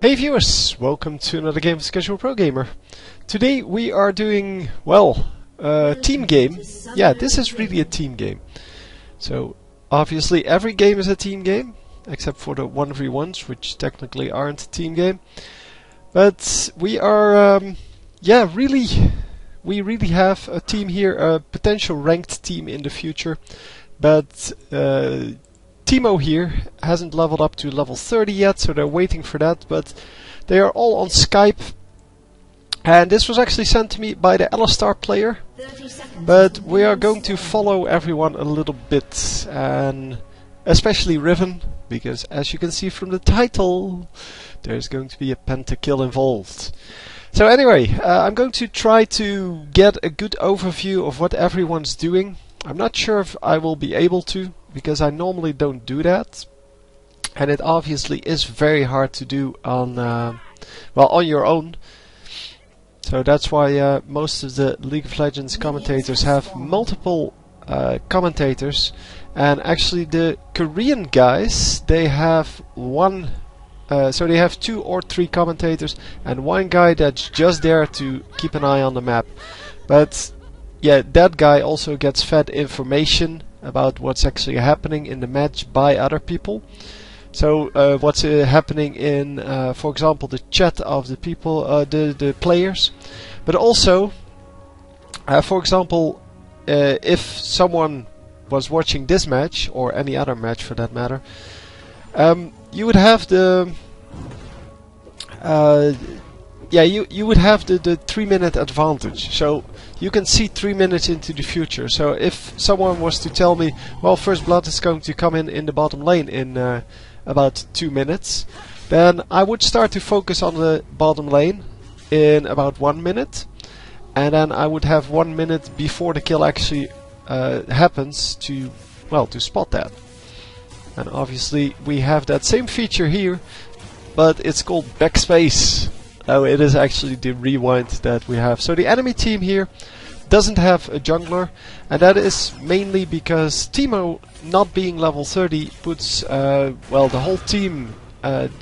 Hey viewers, welcome to another game of Casual Pro Gamer. Today we are doing, well, a team game. Yeah, this is really a team game. So, obviously every game is a team game, except for the 1v1s, which technically aren't a team game. But we are, we really have a team here, a potential ranked team in the future. But Timo here hasn't leveled up to level 30 yet, so they're waiting for that, but they are all on Skype. And this was actually sent to me by the Alistar player, but we are going to follow everyone a little bit, and especially Riven, because as you can see from the title, there's going to be a Pentakill involved. So anyway, I'm going to try to get a good overview of what everyone's doing. I'm not sure if I will be able to, because I normally don't do that, and it obviously is very hard to do on on your own. So that's why most of the League of Legends commentators have multiple commentators, and actually the Korean guys, they have one, so they have 2 or 3 commentators and one guy that's just there to keep an eye on the map. But yeah, that guy also gets fed information about what's actually happening in the match by other people. So what's happening in, for example, the chat of the people, the players. But also, for example, if someone was watching this match, or any other match for that matter, you would have the you would have the 3-minute advantage. So you can see 3 minutes into the future. So if someone was to tell me, well, First Blood is going to come in the bottom lane in about 2 minutes, then I would start to focus on the bottom lane in about 1 minute, and then I would have 1 minute before the kill actually happens to, well, to spot that. And obviously we have that same feature here, but it's called backspace. Oh, it is actually the rewind that we have. So the enemy team here doesn't have a jungler, and that is mainly because Timo, not being level 30, puts well, the whole team,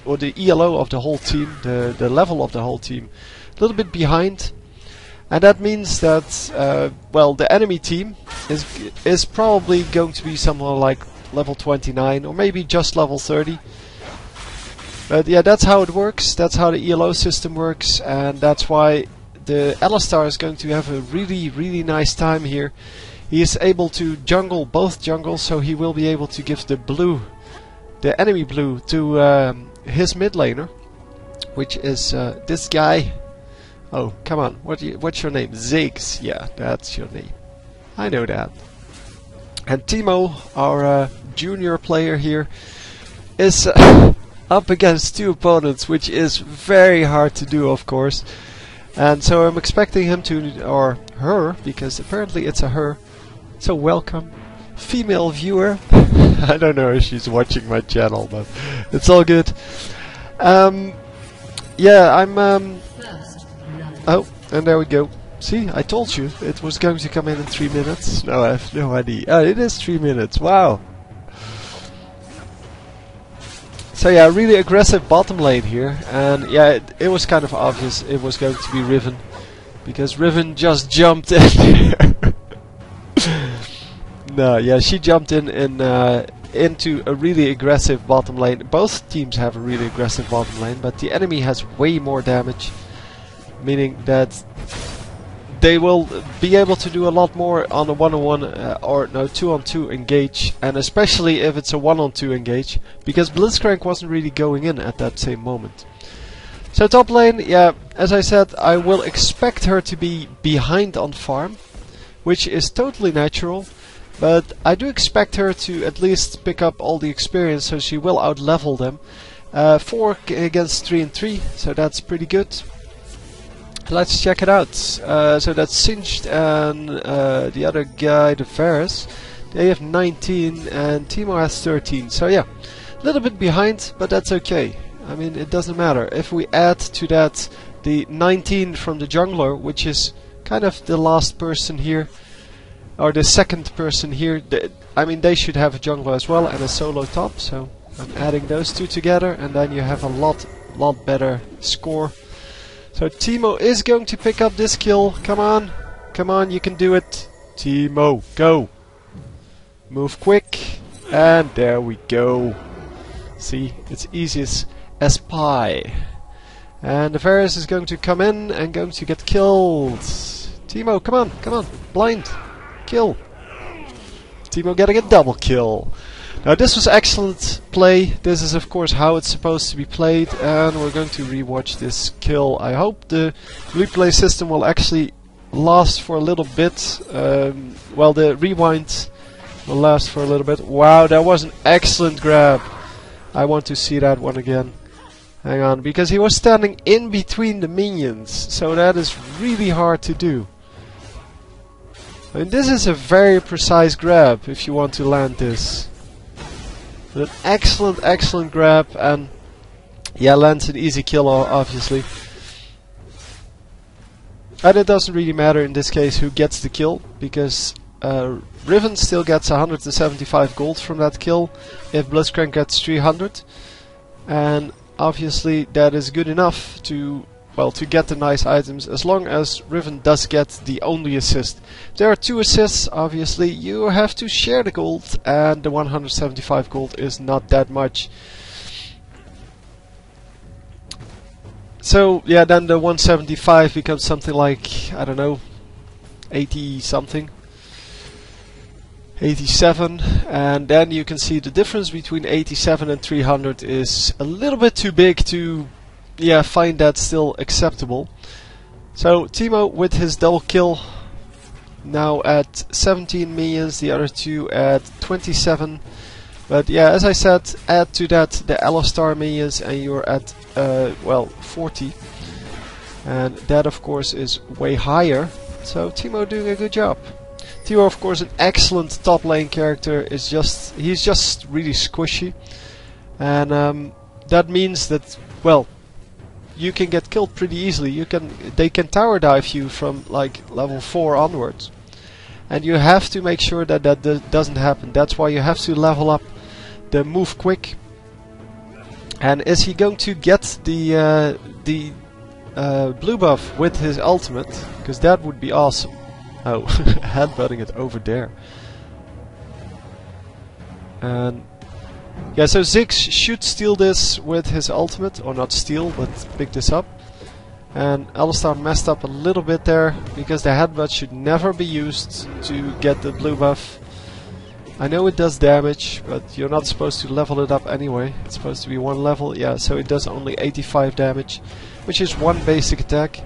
or the ELO of the whole team, the level of the whole team, a little bit behind. And that means that well, the enemy team is probably going to be somewhere like level 29, or maybe just level 30. But yeah, that's how it works, that's how the ELO system works, and that's why the Alistar is going to have a really nice time here. He is able to jungle both jungles, so he will be able to give the blue, the enemy blue, to his mid laner, which is this guy. Oh, come on, what's your name? Ziggs, yeah, that's your name. I know that. And Timo, our junior player here, is up against 2 opponents, which is very hard to do, of course. And so I'm expecting him to, or her, because apparently it's a her. So welcome, female viewer. I don't know if she's watching my channel, but it's all good. Yeah, I'm oh, and there we go. See, I told you it was going to come in 3 minutes. No, I have no idea. Oh, it is 3 minutes. Wow. So yeah, really aggressive bottom lane here, and yeah, it was kind of obvious it was going to be Riven, because Riven just jumped in here. No, yeah, she jumped in into a really aggressive bottom lane. Both teams have a really aggressive bottom lane, but the enemy has way more damage, meaning that they will be able to do a lot more on a 1-on-1 or no, 2-on-2 engage, and especially if it's a 1-on-2 engage, because Blitzcrank wasn't really going in at that same moment. So top lane, yeah, as I said, I will expect her to be behind on farm, which is totally natural, but I do expect her to at least pick up all the experience, so she will out-level them. 4 against 3 and 3, so that's pretty good. Let's check it out. So that's Singed and the other guy, the Varus, they have 19 and Timo has 13. So yeah, a little bit behind, but that's okay. I mean, it doesn't matter. If we add to that the 19 from the jungler, which is kind of the last person here, or the second person here, I mean, they should have a jungler as well and a solo top. So I'm adding those two together, and then you have a lot lot better score. So Teemo is going to pick up this kill. Come on. Come on, you can do it. Teemo, go. Move quick. And there we go. See, it's easy as pie. And the Varus is going to come in and going to get killed. Teemo, come on, come on. Blind. Kill. Teemo getting a double kill. Now this was excellent play. This is of course how it's supposed to be played, and we're going to rewatch this kill. I hope the replay system will actually last for a little bit. Well, the rewind will last for a little bit. Wow, that was an excellent grab. I want to see that one again. Hang on, because he was standing in between the minions, so that is really hard to do. I mean, this is a very precise grab if you want to land this. But an excellent, excellent grab, and yeah, lands an easy kill obviously. And it doesn't really matter in this case who gets the kill, because Riven still gets 175 gold from that kill if Blitzcrank gets 300, and obviously that is good enough to, well, to get the nice items, as long as Riven does get the only assist. If there are 2 assists, obviously you have to share the gold, and the 175 gold is not that much. So yeah, then the 175 becomes something like, I don't know, 80 something. 87, and then you can see the difference between 87 and 300 is a little bit too big to, yeah, find that still acceptable. So Teemo with his double kill, now at 17 minions, the other 2 at 27. But yeah, as I said, add to that the Alistar minions and you're at, well, 40. And that of course is way higher, so Teemo doing a good job. Teemo, of course, an excellent top lane character. He's just really squishy, and that means that, well, you can get killed pretty easily. They can tower dive you from like level 4 onwards, and you have to make sure that that doesn't happen. That's why you have to level up the move quick. And is he going to get the blue buff with his ultimate? Because that would be awesome. Oh, headbutting it over there. And yeah, so Ziggs should steal this with his ultimate, or not steal, but pick this up. And Alistar messed up a little bit there, because the headbutt should never be used to get the blue buff. I know it does damage, but you're not supposed to level it up anyway. It's supposed to be 1 level, yeah, so it does only 85 damage, which is 1 basic attack.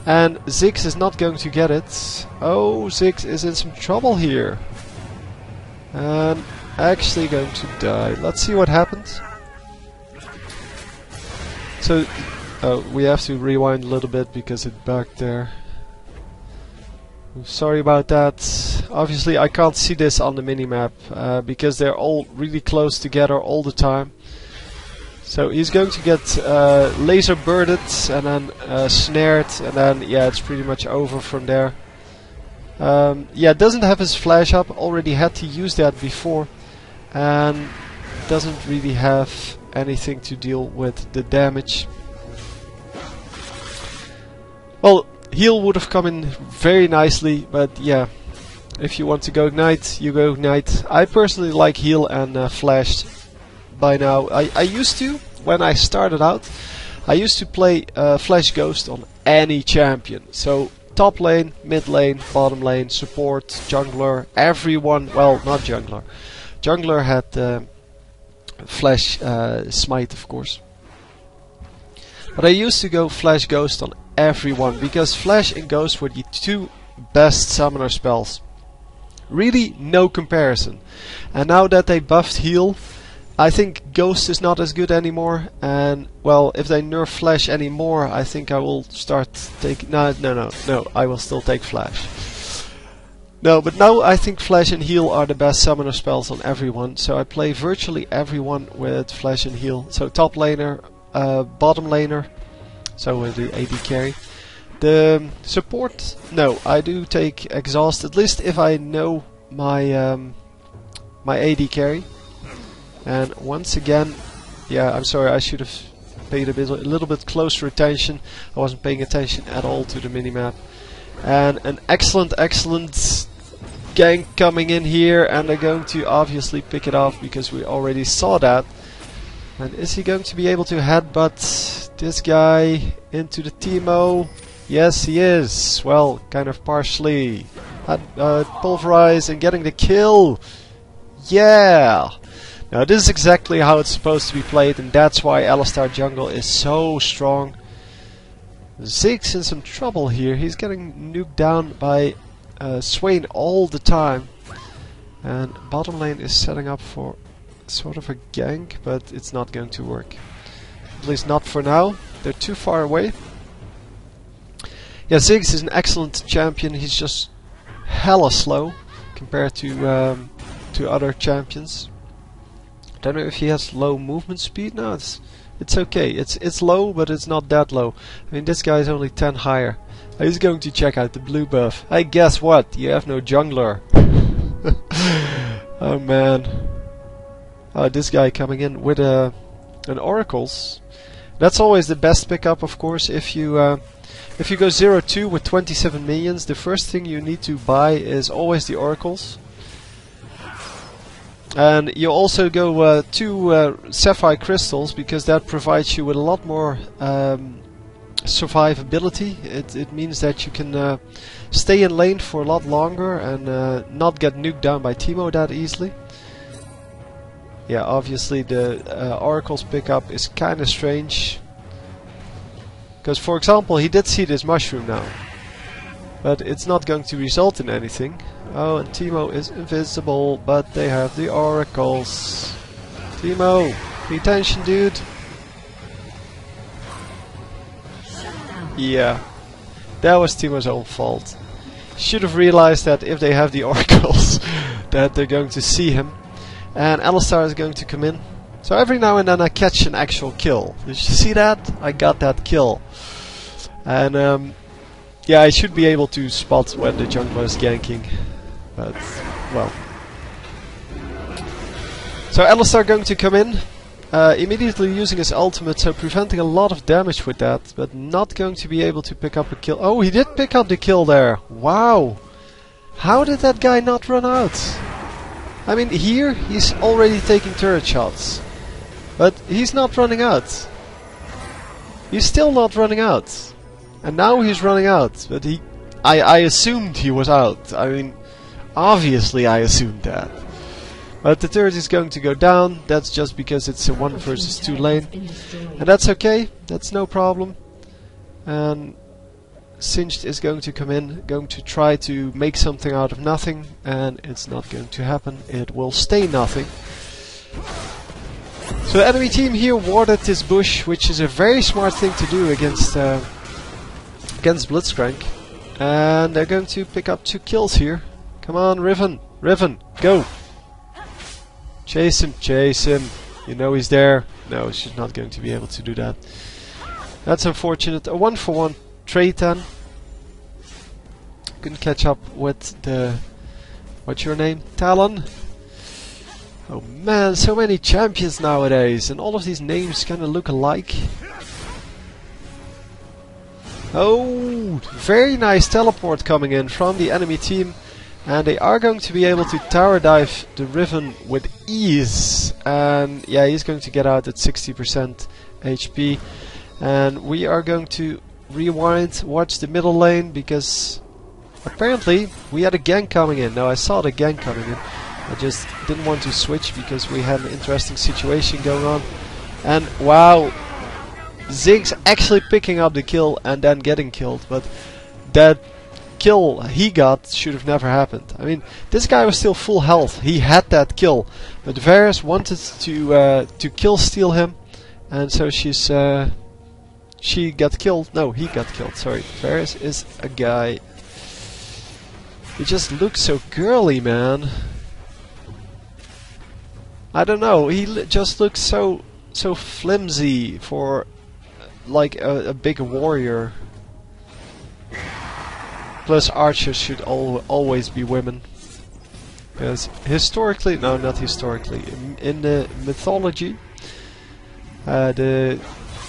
And Ziggs is not going to get it. Oh, Ziggs is in some trouble here. And actually going to die. Let's see what happens. So, we have to rewind a little bit because it bugged there. Sorry about that. Obviously I can't see this on the minimap because they're all really close together all the time. So he's going to get laser birded and then snared, and then yeah, it's pretty much over from there. Yeah, doesn't have his flash up, already had to use that before, and doesn't really have anything to deal with the damage. Well, heal would have come in very nicely, but yeah, if you want to go ignite, you go ignite. I personally like heal and flashed. By now, I used to, when I started out, I used to play Flash Ghost on any champion. So top lane, mid lane, bottom lane, support, jungler, everyone, well, not jungler. Jungler had Flash Smite, of course. But I used to go Flash Ghost on everyone, because Flash and Ghost were the 2 best summoner spells. Really no comparison. And now that they buffed heal, I think Ghost is not as good anymore, and well, if they nerf Flash anymore, I think I will start taking... No, I will still take Flash. No, but now I think Flash and Heal are the best summoner spells on everyone, so I play virtually everyone with Flash and Heal. So top laner, bottom laner, so with the AD carry. The support, no, I do take Exhaust, at least if I know my, my AD carry. And once again, yeah, I'm sorry, I should have paid a little bit closer attention. I wasn't paying attention at all to the minimap. And an excellent gank coming in here, and they're going to obviously pick it off because we already saw that. And is he going to be able to headbutt this guy into the Teemo? Yes, he is. Well, kind of partially. Pulverize and getting the kill. Yeah! Now this is exactly how it's supposed to be played, and that's why Alistar jungle is so strong. Ziggs in some trouble here. He's getting nuked down by Swain all the time. And bottom lane is setting up for sort of a gank, but it's not going to work. At least not for now. They're too far away. Yeah, Ziggs is an excellent champion. He's just hella slow compared to other champions. Don't know if he has low movement speed. No, it's okay. It's low, but it's not that low. I mean, this guy is only 10 higher. He's going to check out the blue buff. Hey, guess what? You have no jungler. Oh man. Oh, this guy coming in with an oracles. That's always the best pickup, of course. If you go 0-2 with 27 minions, the first thing you need to buy is always the oracles. And you also go 2 sapphire crystals, because that provides you with a lot more survivability. It means that you can stay in lane for a lot longer and not get nuked down by Teemo that easily. Yeah, obviously the oracles pickup is kind of strange. Because, for example, he did see this mushroom now. But it's not going to result in anything. Oh, and Teemo is invisible, but they have the oracles. Teemo, pay attention, dude. Yeah, that was Teemo's own fault. Should have realized that if they have the oracles, that they're going to see him. And Alistar is going to come in. So every now and then I catch an actual kill. Did you see that? I got that kill. And yeah, I should be able to spot when the jungler is ganking. But, well. So Alistar going to come in. Immediately using his ultimate, so preventing a lot of damage with that. But not going to be able to pick up a kill. Oh, he did pick up the kill there. Wow. How did that guy not run out? I mean, here he's already taking turret shots. But he's not running out. He's still not running out. And now he's running out. But I assumed he was out. I mean, obviously I assumed that. But the turret is going to go down. That's just because it's a 1 versus 2 lane. And that's okay. That's no problem. And Singed is going to come in, going to try to make something out of nothing. And it's not going to happen. It will stay nothing. So the enemy team here warded this bush, which is a very smart thing to do against Blitzcrank. And they're going to pick up 2 kills here. Come on, Riven! Riven, go! Chase him, chase him. You know he's there. No, she's not going to be able to do that. That's unfortunate. A 1-for-1 trade then. Couldn't catch up with the... What's your name? Talon? Oh man, so many champions nowadays, and all of these names kind of look alike. Oh, very nice teleport coming in from the enemy team. And they are going to be able to tower dive the Riven with ease. And yeah, he's going to get out at 60% HP. And we are going to rewind, watch the middle lane, because apparently we had a gank coming in. Now I saw the gank coming in. I just didn't want to switch because we had an interesting situation going on. And wow, Ziggs actually picking up the kill and then getting killed. But that kill he got should have never happened. I mean, this guy was still full health. He had that kill, but Varus wanted to kill steal him, and so she got killed. No, he got killed. Sorry, Varus is a guy. He just looks so girly, man. I don't know. He just looks so flimsy for like a big warrior. Plus, archers should always be women. Because historically, no, not historically, in the mythology, the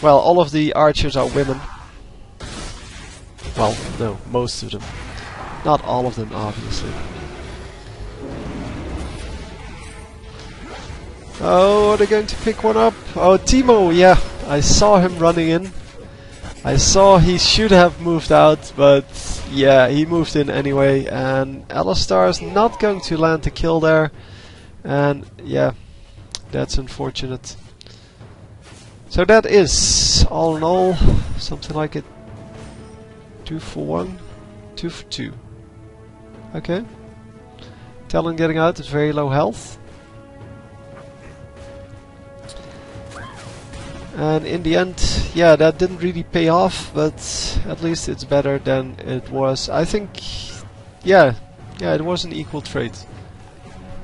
Well, all of the archers are women. Well, no, most of them. Not all of them, obviously. Oh, are they going to pick one up? Oh, Teemo, yeah. I saw him running in. I saw he should have moved out, but yeah, he moved in anyway. And Alistar is not going to land the kill there. And yeah, that's unfortunate. So that is, all in all, something like a 2 for 1, 2 for 2. Okay. Talon getting out at very low health. And in the end, yeah, that didn't really pay off, but at least it's better than it was. I think, yeah, it was an equal trade.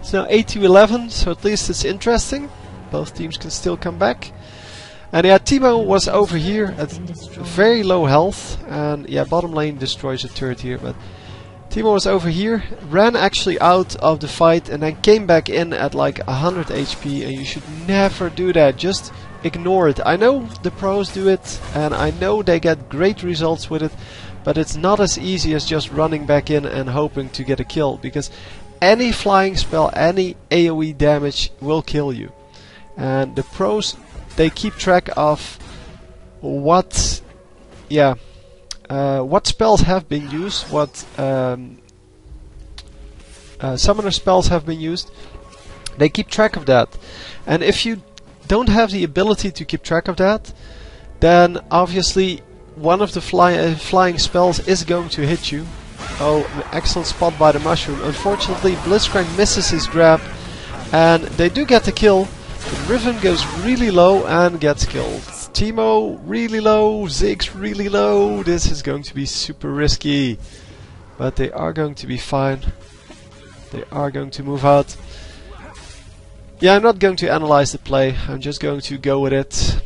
It's now 8-11, so at least it's interesting. Both teams can still come back. And yeah, Teemo was over here at very low health, and yeah, bottom lane destroys a turret here, but Teemo was over here, ran actually out of the fight, and then came back in at like 100 HP, and you should never do that. Just ignore it. I know the pros do it, and I know they get great results with it, but it's not as easy as just running back in and hoping to get a kill, because any flying spell, any AoE damage will kill you. And the pros, they keep track of what, yeah, what spells have been used, what summoner spells have been used. They keep track of that, and if you don't have the ability to keep track of that, then obviously one of the flying spells is going to hit you. Oh, excellent spot by the mushroom. Unfortunately, Blitzcrank misses his grab, and they do get the kill. But Riven goes really low and gets killed. Teemo really low, Ziggs really low. This is going to be super risky, but they are going to be fine. They are going to move out. Yeah, I'm not going to analyze the play. I'm just going to go with it.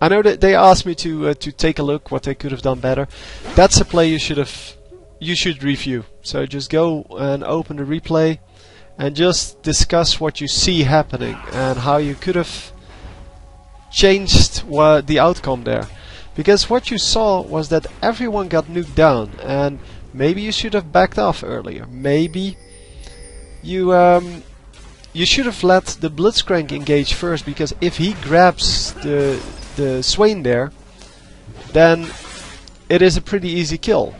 I know that they asked me to take a look what they could have done better. That's a play you should review. So just go and open the replay and just discuss what you see happening and how you could have changed the outcome there. Because what you saw was that everyone got nuked down, and maybe you should have backed off earlier. Maybe you should have let the Blitzcrank engage first, because if he grabs the Swain there, then it is a pretty easy kill.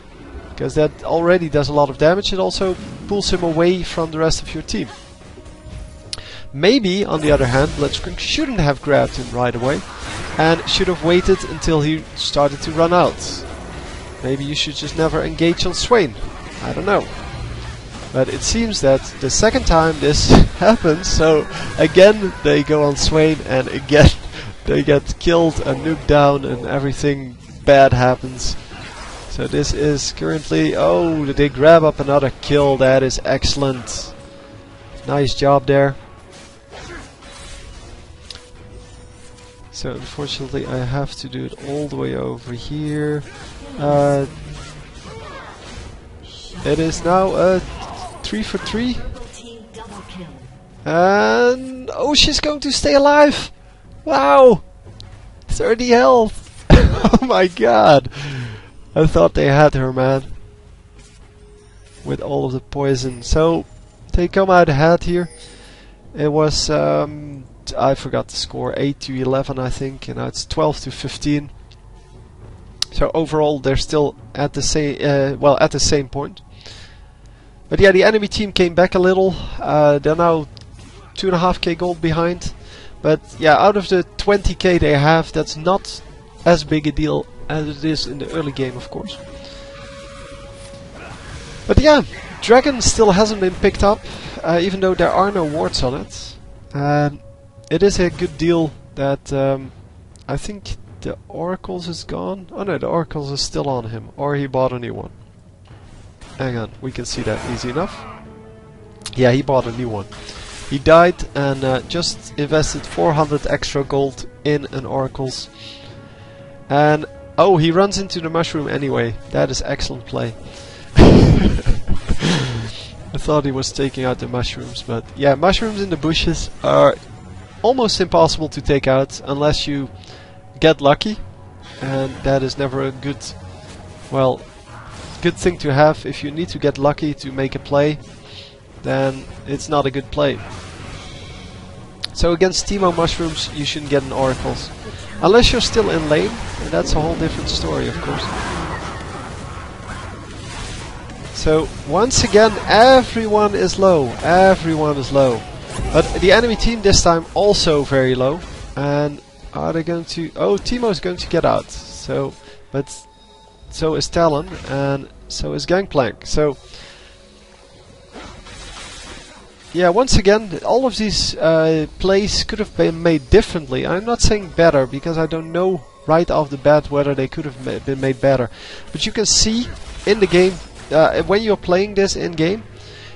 Because that already does a lot of damage. It also pulls him away from the rest of your team. Maybe, on the other hand, Blitzcrank shouldn't have grabbed him right away, and should have waited until he started to run out. Maybe you should just never engage on Swain. I don't know. But it seems that the second time this happens, so again they go on Swain, and again they get killed and nuked down, and everything bad happens. So this is currently, oh, they grab up another kill. That is excellent. Nice job there. So unfortunately I have to do it all the way over here. It is now a 3 for 3. And oh, she's going to stay alive. Wow, 30 health. Oh my god, I thought they had her, man, with all of the poison. So they come out ahead here. It was I forgot the score, 8-11 I think, and now it's 12-15. So overall they're still at the same at the same point. But yeah, the enemy team came back a little. They're now 2.5k gold behind. But yeah, out of the 20k they have, that's not as big a deal as it is in the early game, of course. But yeah, Dragon still hasn't been picked up, even though there are no wards on it. And it is a good deal that I think the Oracles is gone. Oh no, the Oracles is still on him, or he bought a new one. Hang on, we can see that easy enough. Yeah, he bought a new one. He died and just invested 400 extra gold in an Oracles. And oh, he runs into the mushroom anyway. That is excellent play. I thought he was taking out the mushrooms, but yeah, mushrooms in the bushes are almost impossible to take out unless you get lucky. and that is never a good, well, good thing to have. If you need to get lucky to make a play, then it's not a good play. So against Teemo Mushrooms, you shouldn't get an Oracles. Unless you're still in lane, and that's a whole different story, of course. So once again, everyone is low. Everyone is low. But the enemy team this time also very low. And are they going to... Oh, Teemo is going to get out. So, but so is Talon, and so is Gangplank. So yeah, once again, all of these plays could have been made differently. I'm not saying better, because I don't know right off the bat whether they could have been made better. But you can see in the game, when you're playing this in game,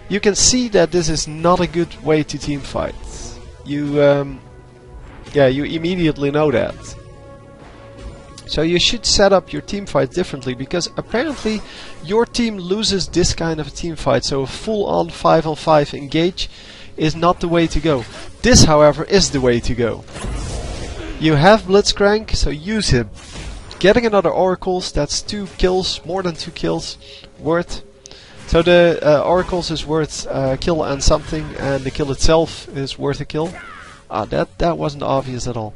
you can see that this is not a good way to team fight. You, yeah, you immediately know that. So you should set up your team fight differently, because apparently your team loses this kind of a team fight. So a full-on 5-on-5 engage is not the way to go. This, however, is the way to go. You have Blitzcrank, so use him. Getting another Oracles, that's 2 kills, more than 2 kills worth. So the Oracles is worth a kill and something, and the kill itself is worth a kill. Ah, that wasn't obvious at all.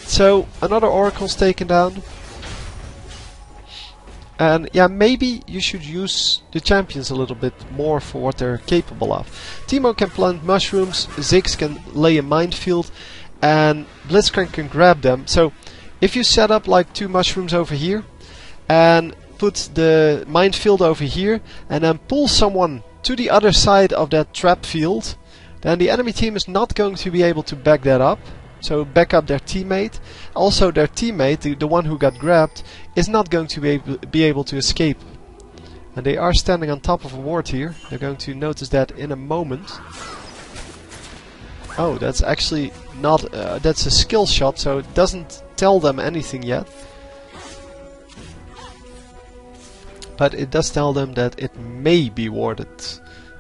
So another Oracle's taken down. And yeah, maybe you should use the champions a little bit more for what they're capable of. Teemo can plant mushrooms, Ziggs can lay a minefield, and Blitzcrank can grab them. So if you set up like 2 mushrooms over here, and put the minefield over here, and then pull someone to the other side of that trap field, then the enemy team is not going to be able to back that up. So back up their teammate. Also their teammate, the one who got grabbed, is not going to be able to escape. And they are standing on top of a ward here. They're going to notice that in a moment. Oh, that's actually not... that's a skill shot, so it doesn't tell them anything yet. But it does tell them that it may be warded.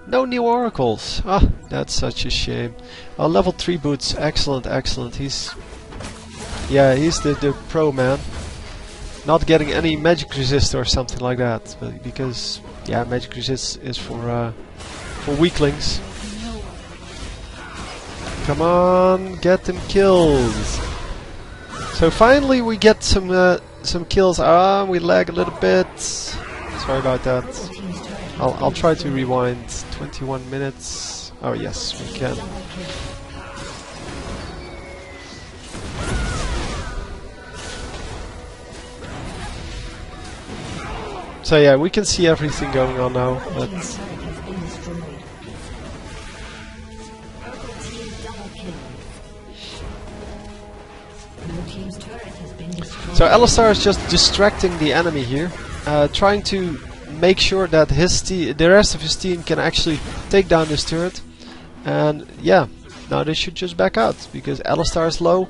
No new Oracles. Ah, that's such a shame. Oh, level 3 boots. Excellent, excellent. He's the pro man. Not getting any magic resist or something like that, but because yeah, magic resist is for weaklings. Come on, get them kills. So finally we get some kills. Ah, we lag a little bit. Sorry about that. I'll try to rewind. 21 minutes. Oh yes, we can. So yeah, we can see everything going on now, but so Alistar is just distracting the enemy here, trying to make sure that the rest of his team can actually take down this turret. And yeah, now they should just back out, because Alistar is low,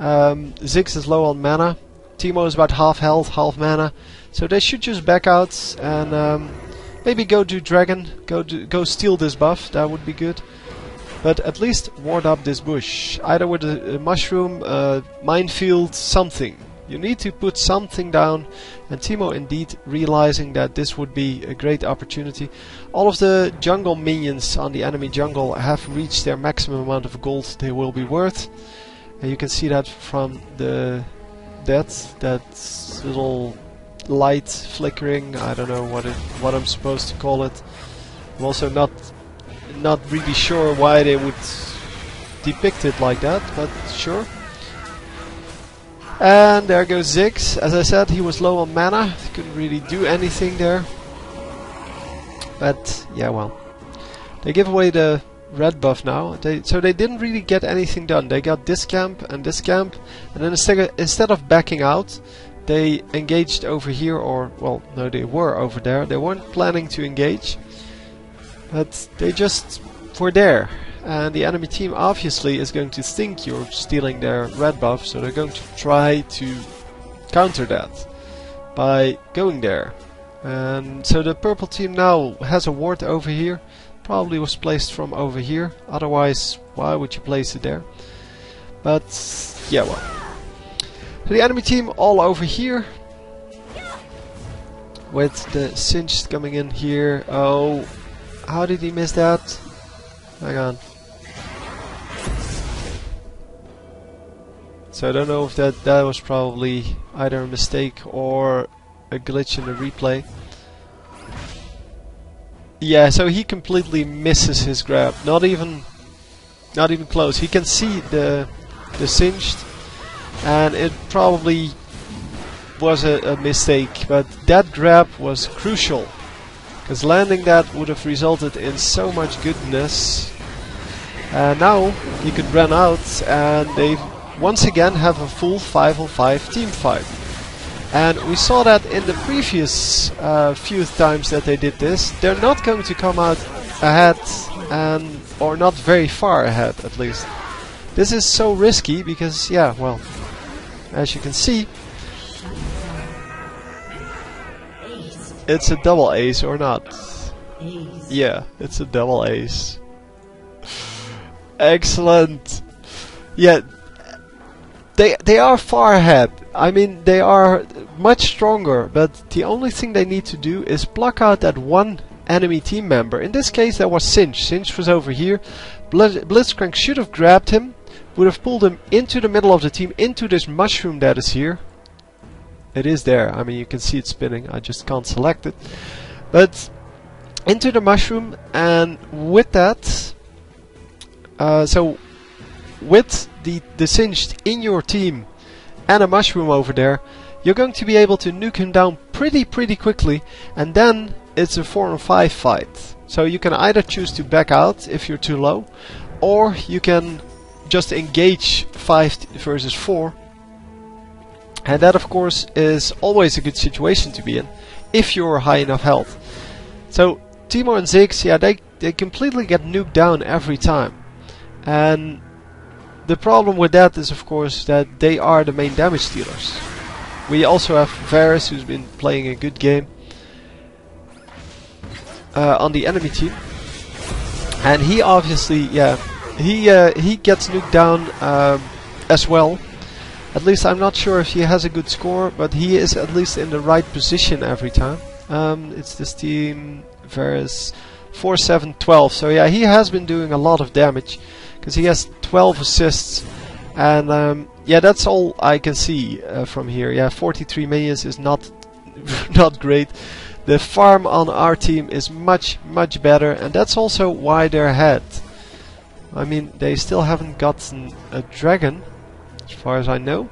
Ziggs is low on mana, Teemo is about half health, half mana, so they should just back out and maybe go do Dragon, go steal this buff. That would be good. But at least ward up this bush, either with a mushroom, minefield, something. You need to put something down, and Teemo indeed realizing that this would be a great opportunity. All of the jungle minions on the enemy jungle have reached their maximum amount of gold they will be worth. And you can see that from that little light flickering. I don't know what I'm supposed to call it. I'm also not really sure why they would depict it like that, but sure. And there goes Ziggs. As I said, he was low on mana. He couldn't really do anything there. But yeah, well, they give away the red buff now. So they didn't really get anything done. They got this camp, and then instead of backing out, they engaged over here, or well, no, they were over there. They weren't planning to engage, but they just were there. And the enemy team obviously is going to think you're stealing their red buff, so they're going to try to counter that by going there. And so the purple team now has a ward over here. Probably was placed from over here, otherwise why would you place it there? But yeah, well. So the enemy team all over here. With the Singed coming in here. Oh, how did he miss that? Hang on. So I don't know if that was probably either a mistake or a glitch in the replay. Yeah, so he completely misses his grab. Not even close. He can see the Singed, and it probably was a mistake, but that grab was crucial, because landing that would have resulted in so much goodness. And now he could run out, and they once again have a full 5-on-5 team fight. And we saw that in the previous few times that they did this. They're not going to come out ahead, or not very far ahead at least. This is so risky because, yeah, well, as you can see, it's a double ace or not. Yeah, it's a double ace. Excellent. Yeah, they are far ahead. I mean, they are much stronger, but the only thing they need to do is pluck out that one enemy team member. In this case that was Singed. Singed was over here. Blitzcrank should have grabbed him, would have pulled him into the middle of the team, into this mushroom that is here. It is there, I mean you can see it spinning, I just can't select it. But into the mushroom, and with that, so with the Singed in your team and a mushroom over there, you're going to be able to nuke him down pretty quickly, and then it's a 4-on-5 fight. So you can either choose to back out if you're too low, or you can just engage 5 versus 4. And that of course is always a good situation to be in, if you're high enough health. So Timo and Ziggs, yeah, they completely get nuked down every time. And the problem with that is of course that they are the main damage dealers. We also have Varus, who's been playing a good game on the enemy team. And he obviously, yeah, he gets nuked down as well. At least I'm not sure if he has a good score, but he is at least in the right position every time. It's this team, Varus, 4-7-12. So yeah, he has been doing a lot of damage, because he has 12 assists. And yeah, that's all I can see from here. Yeah, 43 minions is not great. The farm on our team is much better, and that's also why they're ahead. I mean, they still haven't gotten a dragon, as far as I know.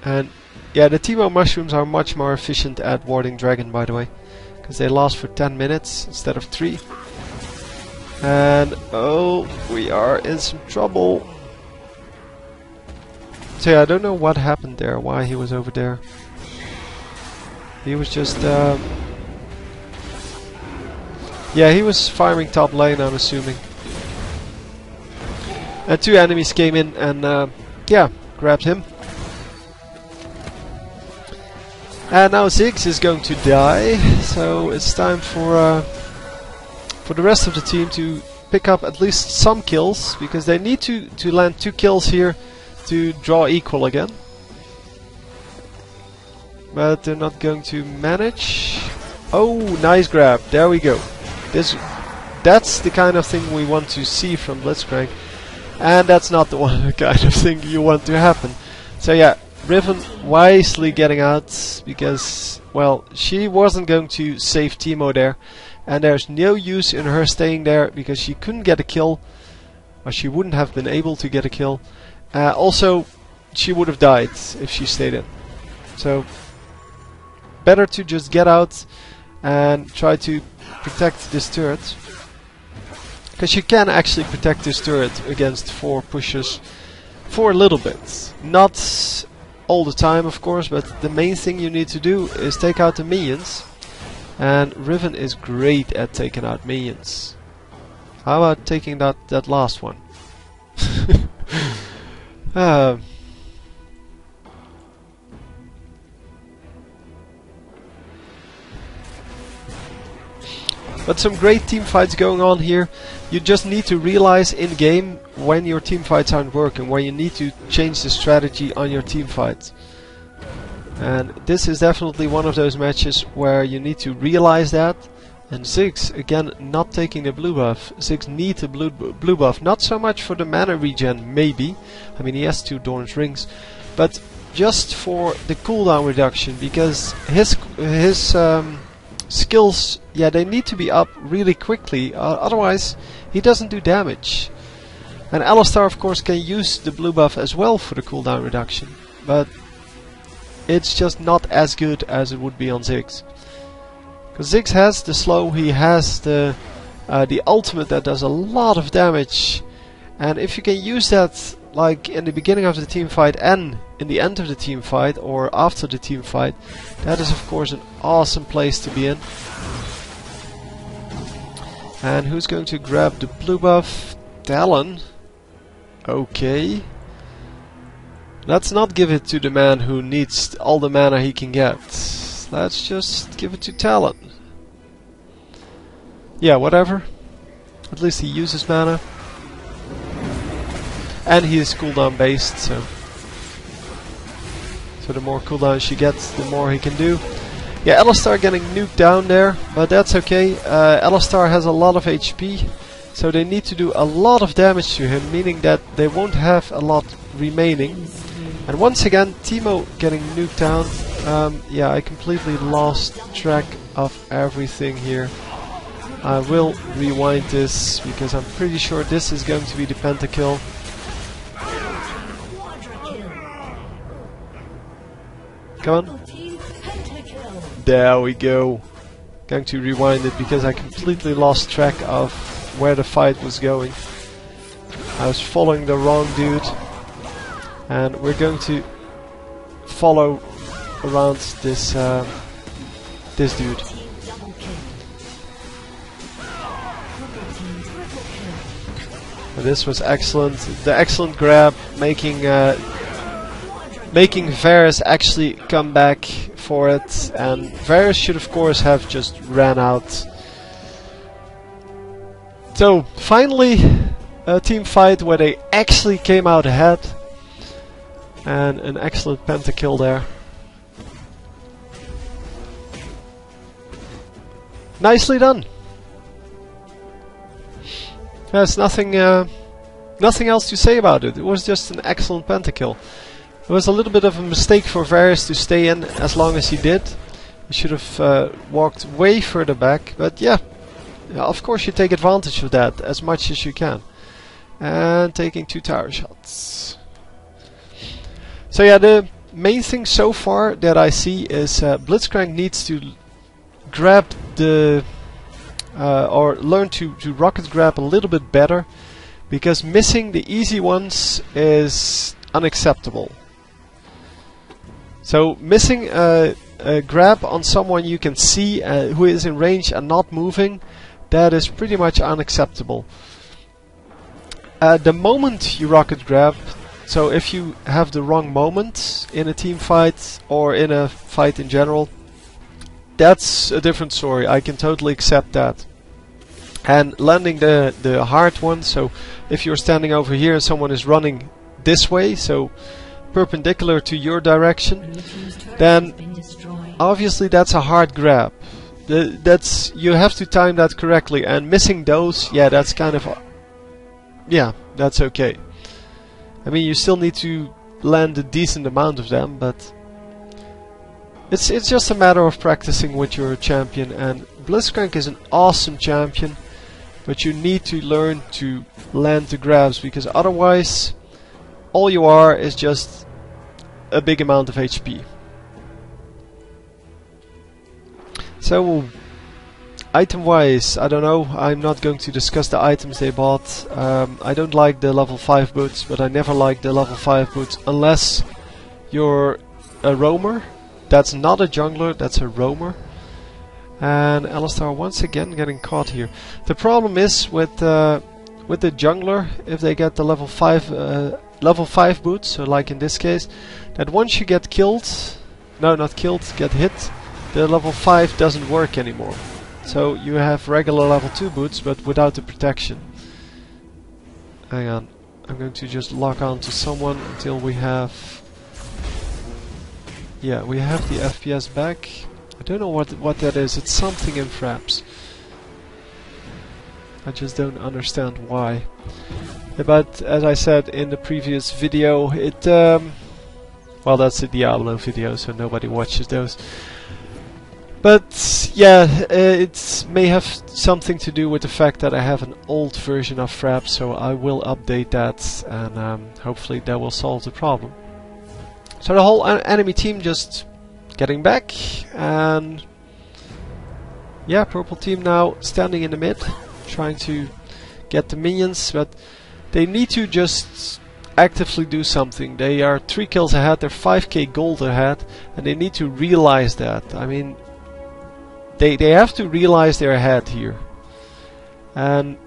And yeah, the Timo mushrooms are much more efficient at warding dragon, by the way, because they last for 10 minutes instead of 3. And oh, we are in some trouble. So yeah, I don't know what happened there, why he was over there. He was just yeah, he was farming top lane, I'm assuming. And 2 enemies came in and yeah, grabbed him. And now Ziggs is going to die, so it's time for the rest of the team to pick up at least some kills, because they need to land 2 kills here to draw equal again. But they're not going to manage. Oh, nice grab, there we go. That's the kind of thing we want to see from Blitzcrank, and that's not the kind of thing you want to happen. So yeah, Riven wisely getting out, because, well, she wasn't going to save Timo there, and there's no use in her staying there, because she couldn't get a kill, or she wouldn't have been able to get a kill. Also, she would have died if she stayed in. So better to just get out and try to protect this turret, because you can actually protect this turret against 4 pushes for a little bit. Not all the time, of course, but the main thing you need to do is take out the minions, and Riven is great at taking out minions. How about taking that last one? But some great team fights going on here. You just need to realize in game when your team fights aren't working, where you need to change the strategy on your team fights. And this is definitely one of those matches where you need to realize that. And Ziggs, again, not taking the blue buff. Ziggs needs a blue buff, not so much for the mana regen, maybe. I mean, he has 2 Dorn's Rings, but just for the cooldown reduction, because his skills, yeah, they need to be up really quickly, otherwise he doesn't do damage. And Alistar, of course, can use the blue buff as well for the cooldown reduction, but it's just not as good as it would be on Ziggs. Because Ziggs has the slow, he has the ultimate that does a lot of damage, and if you can use that like in the beginning of the team fight and in the end of the team fight or after the team fight, that is of course an awesome place to be in. And who's going to grab the blue buff? Talon. Okay. Let's not give it to the man who needs all the mana he can get. Let's just give it to Talon. Yeah, whatever. At least he uses mana. And he is cooldown based, so the more cooldown she gets, the more he can do. Yeah, Alistar getting nuked down there, but that's okay. Alistar has a lot of HP, so they need to do a lot of damage to him, meaning that they won't have a lot remaining. And once again, Teemo getting nuked down. Yeah, I completely lost track of everything here. I will rewind this, because I'm pretty sure this is going to be the Pentakill. Come on. There we go. Going to rewind it because I completely lost track of where the fight was going. I was following the wrong dude. And we're going to follow around this this dude. And this was excellent. The excellent grab, making Varus actually come back for it, and Varus should of course have just ran out. So finally a team fight where they actually came out ahead, and an excellent pentakill there. Nicely done. There's nothing else to say about it. It was just an excellent pentakill. It was a little bit of a mistake for Varus to stay in as long as he did. He should have walked way further back, but yeah, of course you take advantage of that as much as you can. And taking 2 tower shots. So yeah, the main thing so far that I see is Blitzcrank needs to grab the or learn to rocket grab a little bit better, because missing the easy ones is unacceptable. So missing a grab on someone you can see who is in range and not moving, that is pretty much unacceptable. The moment you rocket grab, so if you have the wrong moment in a team fight or in a fight in general, that's a different story. I can totally accept that. And landing the hard one, so if you're standing over here and someone is running this way, so perpendicular to your direction, then obviously that's a hard grab. That's, you have to time that correctly, and missing those, yeah, that's kind of, yeah, that's okay. I mean, you still need to land a decent amount of them, but it's just a matter of practicing with your champion. And Blitzcrank is an awesome champion, but you need to learn to land the grabs, because otherwise all you are is just a big amount of HP. So item wise, I don't know, I'm not going to discuss the items they bought. I don't like the level 5 boots, but I never like the level 5 boots unless you're a roamer. That's not a jungler, that's a roamer. And Alistar once again getting caught here. The problem is with the jungler, if they get the level 5 boots, so like in this case, that once you get killed, no, not killed, get hit, the level 5 doesn't work anymore. So you have regular level 2 boots, but without the protection. Hang on. I'm going to just lock on to someone until we have... Yeah, we have the FPS back. I don't know what that is. It's something in fraps. I just don't understand why. But as I said in the previous video, it... well, that's a Diablo video, so nobody watches those. But yeah, it may have something to do with the fact that I have an old version of fraps, so I will update that, and hopefully that will solve the problem. So the whole enemy team just getting back, and yeah, purple team now standing in the mid, trying to get the minions, but they need to just actively do something. They are 3 kills ahead, they're 5k gold ahead, and they need to realize that. I mean, they have to realize they're ahead here. And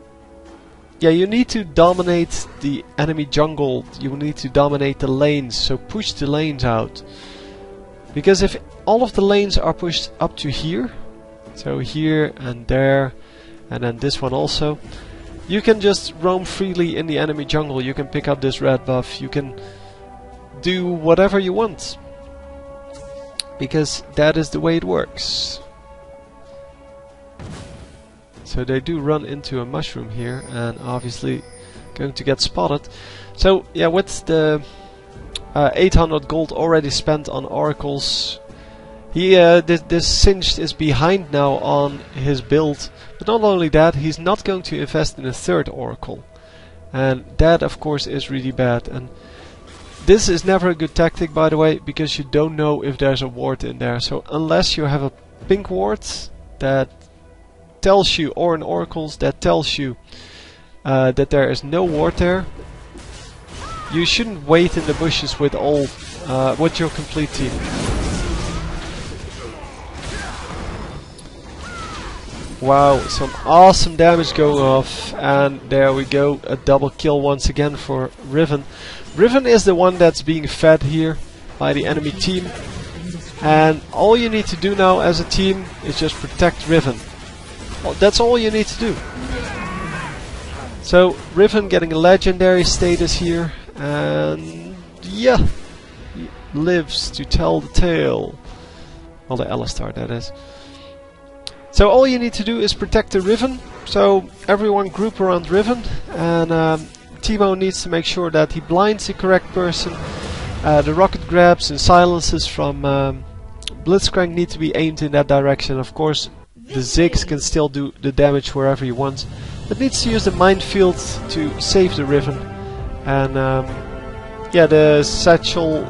yeah, you need to dominate the enemy jungle, you need to dominate the lanes, so push the lanes out. Because if all of the lanes are pushed up to here, so here and there, and then this one also, you can just roam freely in the enemy jungle, you can pick up this red buff, you can do whatever you want. Because that is the way it works. So they do run into a mushroom here, and obviously going to get spotted. So yeah, with the 800 gold already spent on oracles, he this Singed is behind now on his build. But not only that, he's not going to invest in a 3rd oracle, and that of course is really bad. And this is never a good tactic, by the way, because you don't know if there's a ward in there. So unless you have a pink ward that tells you, or an oracles that tells you that there is no ward there, you shouldn't wait in the bushes with all with your complete team. Wow, some awesome damage going off, and there we go, a double kill once again for Riven. Riven is the one that's being fed here by the enemy team, and all you need to do now as a team is just protect Riven. Well, that's all you need to do. So Riven getting a legendary status here, and yeah, he lives to tell the tale. Well, the Alistar, that is. So all you need to do is protect the Riven. So everyone group around Riven, and Teemo needs to make sure that he blinds the correct person. The rocket grabs and silences from Blitzcrank need to be aimed in that direction. Of course, the Ziggs can still do the damage wherever he wants, but needs to use the minefield to save the Riven. And yeah, the Satchel,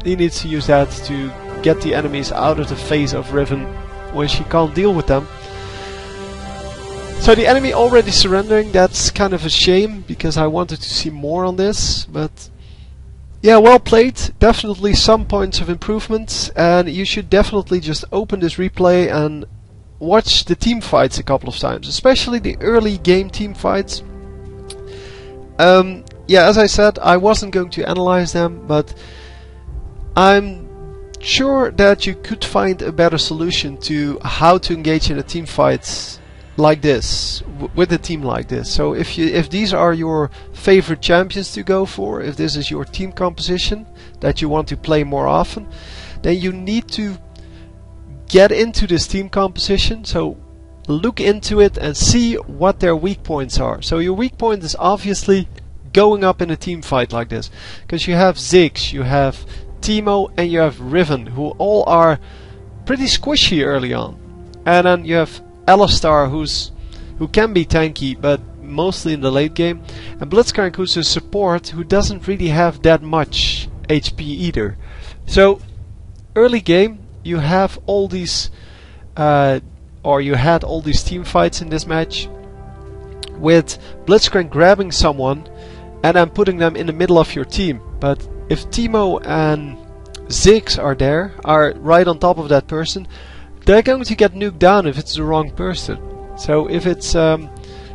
he needs to use that to get the enemies out of the face of Riven when she can't deal with them. So the enemy already surrendering, that's kind of a shame, because I wanted to see more on this, but yeah, well played. Definitely some points of improvement, and you should definitely just open this replay and watch the team fights a couple of times, especially the early game team fights. Yeah, as I said, I wasn't going to analyze them, but I'm sure that you could find a better solution to how to engage in a team fight like this, with a team like this. So if these are your favorite champions to go for, if this is your team composition that you want to play more often, then you need to get into this team composition. So look into it and see what their weak points are. So your weak point is obviously going up in a team fight like this, because you have Ziggs, you have Teemo, and you have Riven, who all are pretty squishy early on. And then you have Alistar, who can be tanky, but mostly in the late game, and Blitzcrank, who's a support who doesn't really have that much HP either. So early game you have all these or you had all these team fights in this match with Blitzcrank grabbing someone and then putting them in the middle of your team. But if Teemo and Ziggs are there, are right on top of that person, they're going to get nuked down if it's the wrong person. So if it's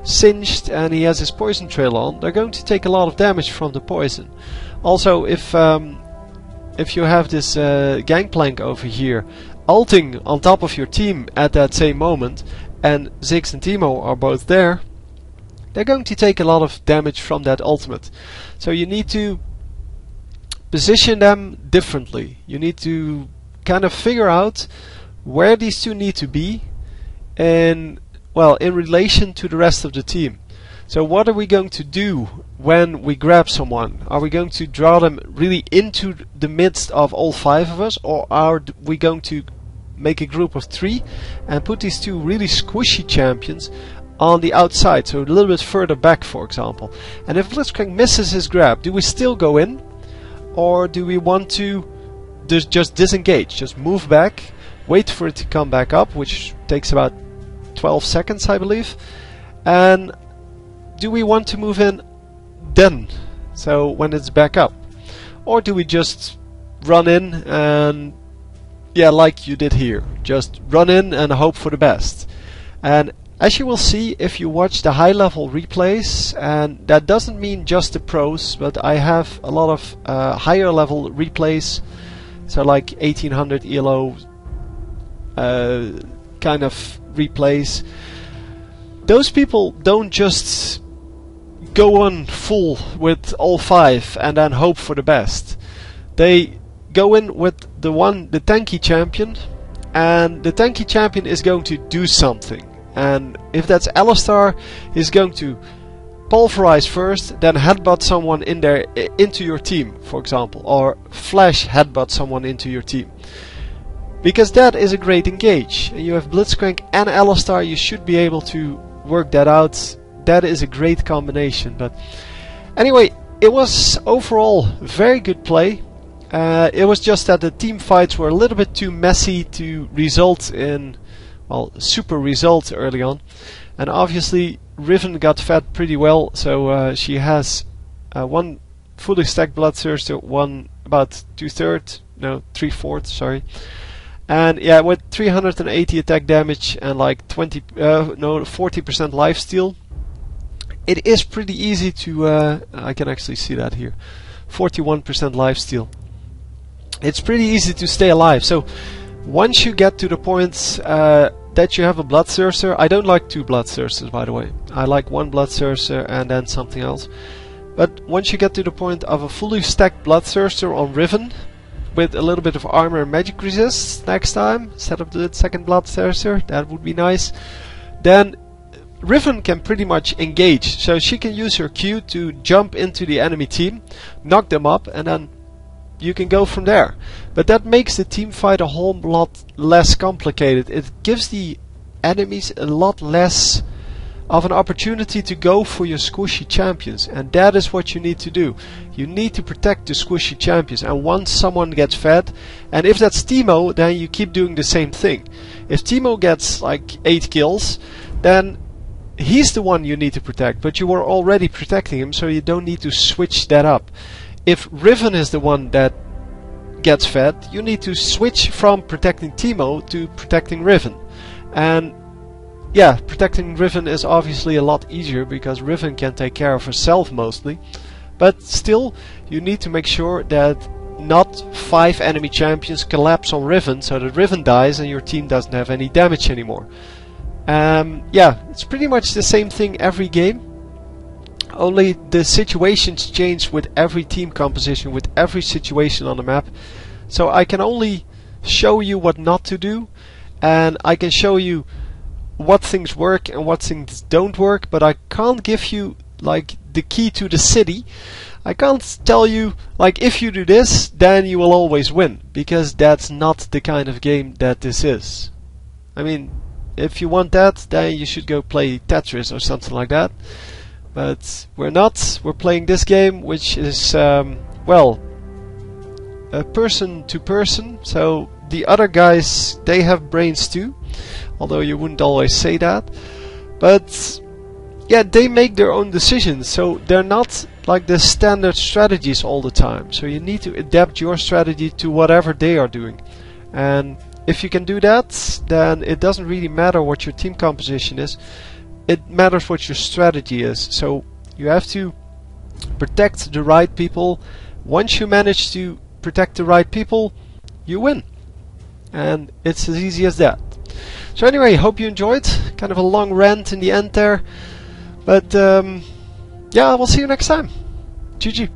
Singed and he has his poison trail on, they're going to take a lot of damage from the poison. Also, if you have this Gangplank over here ulting on top of your team at that same moment, and Ziggs and Teemo are both there, they're going to take a lot of damage from that ultimate. So you need to position them differently. You need to kind of figure out where these two need to be, and well, in relation to the rest of the team. So what are we going to do when we grab someone? Are we going to draw them really into the midst of all 5 of us, or are we going to make a group of 3 and put these 2 really squishy champions on the outside, so a little bit further back, for example? And if Blitzcrank misses his grab, do we still go in, or do we want to just disengage, just move back, wait for it to come back up, which takes about 12 seconds, I believe, and do we want to move in then, so when it's back up? Or do we just run in and, yeah, like you did here, just run in and hope for the best? And as you will see if you watch the high level replays, and that doesn't mean just the pros, but I have a lot of higher level replays, so like 1800 ELO kind of replays. Those people don't just go on full with all 5 and then hope for the best. They go in with the tanky champion, and the tanky champion is going to do something. And if that's Alistar, he's going to pulverize first, then headbutt someone in there into your team, for example, or flash headbutt someone into your team. Because that is a great engage. And you have Blitzcrank and Alistar, you should be able to work that out. That is a great combination. But anyway, it was overall very good play. It was just that the team fights were a little bit too messy to result in, well, super results early on. And obviously Riven got fed pretty well, so she has 1 fully stacked Bloodthirster, 1 about 3/4, sorry. And yeah, with 380 attack damage and like 40% lifesteal, it is pretty easy to, I can actually see that here, 41% lifesteal. It's pretty easy to stay alive. So once you get to the point that you have a Bloodthirster, I don't like 2 Bloodthirsters, by the way. I like 1 Bloodthirster and then something else. But once you get to the point of a fully stacked Bloodthirster on Riven, with a little bit of armor and magic resist next time, instead of the second Bloodthirster, that would be nice. Then Riven can pretty much engage, so she can use her Q to jump into the enemy team, knock them up, and then you can go from there. But that makes the team fight a whole lot less complicated. It gives the enemies a lot less of an opportunity to go for your squishy champions, and that is what you need to do. You need to protect the squishy champions, and once someone gets fed, and if that's Teemo, then you keep doing the same thing. If Teemo gets like 8 kills, then he's the one you need to protect, but you were already protecting him, so you don't need to switch that up. If Riven is the one that gets fed, you need to switch from protecting Teemo to protecting Riven. And yeah, protecting Riven is obviously a lot easier because Riven can take care of herself mostly. But still, you need to make sure that not 5 enemy champions collapse on Riven so that Riven dies and your team doesn't have any damage anymore. Yeah, it's pretty much the same thing every game. Only the situations change with every team composition, with every situation on the map. So I can only show you what not to do, and I can show you what things work and what things don't work, but I can't give you like the key to the city. I can't tell you like if you do this then you will always win, because that's not the kind of game that this is. I mean, if you want that, then you should go play Tetris or something like that. But we're not. We're playing this game, which is well, person to person. So the other guys, they have brains too, although you wouldn't always say that. But yeah, they make their own decisions, so they're not like the standard strategies all the time. So you need to adapt your strategy to whatever they are doing. And if you can do that, then it doesn't really matter what your team composition is. It matters what your strategy is. So you have to protect the right people. Once you manage to protect the right people, you win. And it's as easy as that. So anyway, hope you enjoyed. Kind of a long rant in the end there. But yeah, I will see you next time. GG.